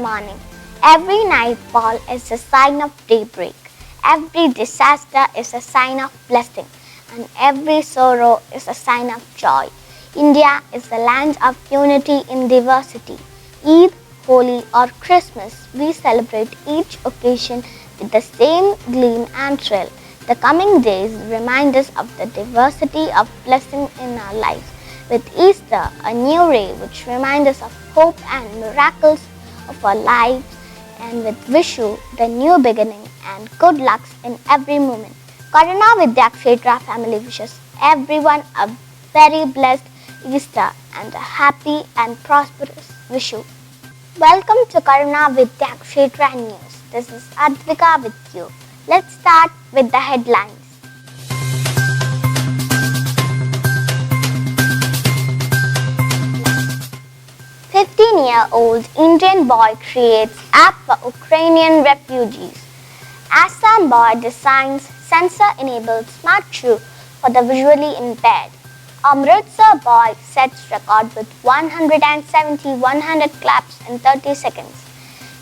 morning. Every nightfall is a sign of daybreak. Every disaster is a sign of blessing. And every sorrow is a sign of joy. India is the land of unity in diversity. Eid, Holi or Christmas, we celebrate each occasion with the same gleam and thrill. The coming days remind us of the diversity of blessing in our lives. With Easter, a new ray which reminds us of hope and miracles of our lives, and with Vishu, the new beginning and good lucks in every moment. Karuna Vidyakshetra family wishes everyone a very blessed Easter and a happy and prosperous Vishu. Welcome to Karuna Vidyakshetra News. This is Advikaa with you. Let's start with the headlines. 15-year-old Indian boy creates app for Ukrainian refugees. Assam boy designs sensor-enabled smart shoe for the visually impaired. Amritsar boy sets record with 100 claps in 30 seconds.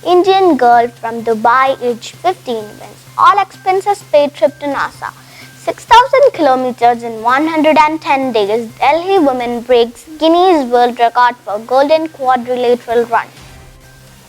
Indian girl from Dubai, age 15, wins all expenses paid trip to NASA. 6,000 kilometers in 110 days, Delhi woman breaks Guinness World Record for Golden Quadrilateral Run.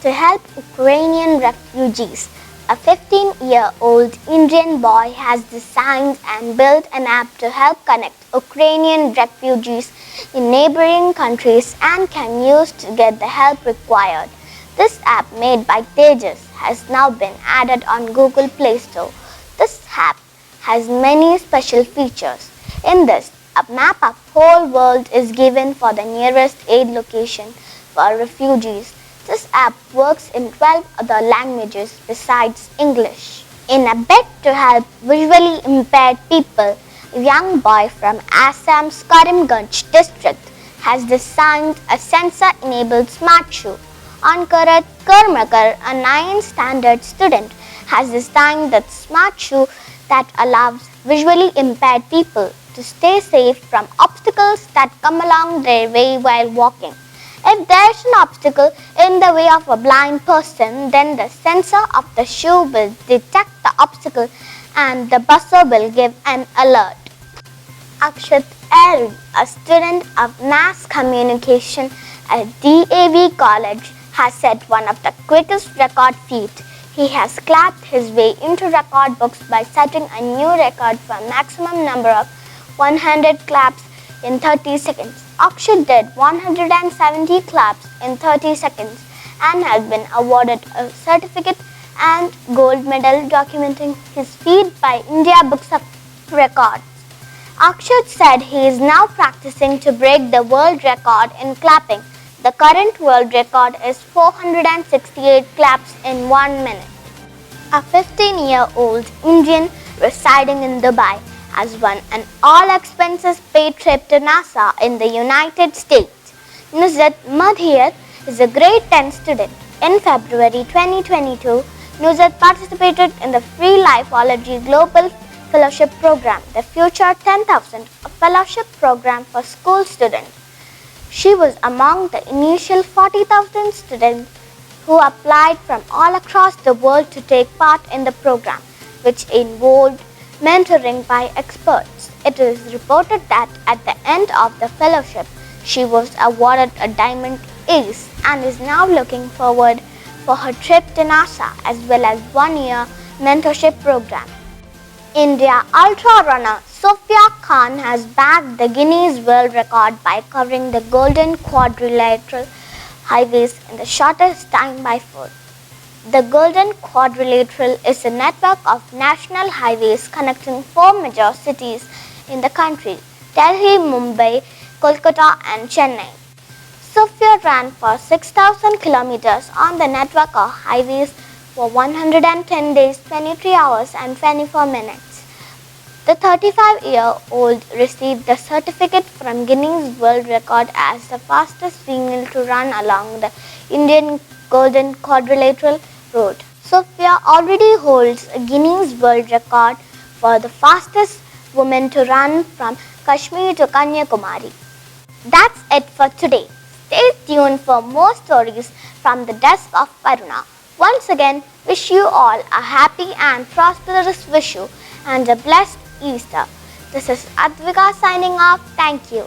To help Ukrainian refugees, a 15-year-old Indian boy has designed and built an app to help connect Ukrainian refugees in neighboring countries and can use to get the help required. This app, made by Tejas, has now been added on Google Play Store. This app has many special features. In this, a map of whole world is given for the nearest aid location for refugees. This app works in 12 other languages besides English. In a bid to help visually impaired people, a young boy from Assam's Karimganj district has designed a sensor-enabled smart shoe. Ankarat Karmakar, a 9th standard student, has designed the smart shoe that allows visually impaired people to stay safe from obstacles that come along their way while walking. If there is an obstacle in the way of a blind person, then the sensor of the shoe will detect the obstacle and the buzzer will give an alert. Akshat Airy, a student of mass communication at DAV College, has set one of the quickest record feats. He has clapped his way into record books by setting a new record for a maximum number of 100 claps in 30 seconds. Akshat did 170 claps in 30 seconds and has been awarded a certificate and gold medal documenting his feat by India Books of Records. Akshat said he is now practicing to break the world record in clapping. The current world record is 468 claps in 1 minute. A 15-year-old Indian residing in Dubai has won an all-expenses-paid trip to NASA in the United States. Nuzhat Madhiyat is a grade 10 student. In February 2022, Nuzhat participated in the Free Lifeology Global Fellowship Program, the Future 10,000, a fellowship program for school students. She was among the initial 40,000 students who applied from all across the world to take part in the program, which involved mentoring by experts. It is reported that at the end of the fellowship, she was awarded a Diamond Ace and is now looking forward for her trip to NASA as well as 1-year mentorship program. India ultra runner Sophia Khan has bagged the Guinness World Record by covering the Golden Quadrilateral highways in the shortest time by foot. The Golden Quadrilateral is a network of national highways connecting 4 major cities in the country: Delhi, Mumbai, Kolkata and Chennai. Sophia ran for 6,000 kilometers on the network of highways for 110 days, 23 hours and 24 minutes. The 35-year-old received the certificate from Guinness World Record as the fastest female to run along the Indian Golden Quadrilateral Road. Sophia already holds a Guinness World Record for the fastest woman to run from Kashmir to Kanyakumari. That's it for today. Stay tuned for more stories from the desk of Karuna. Once again, wish you all a happy and prosperous Vishu and a blessed Easter. This is Advikaa signing off. Thank you.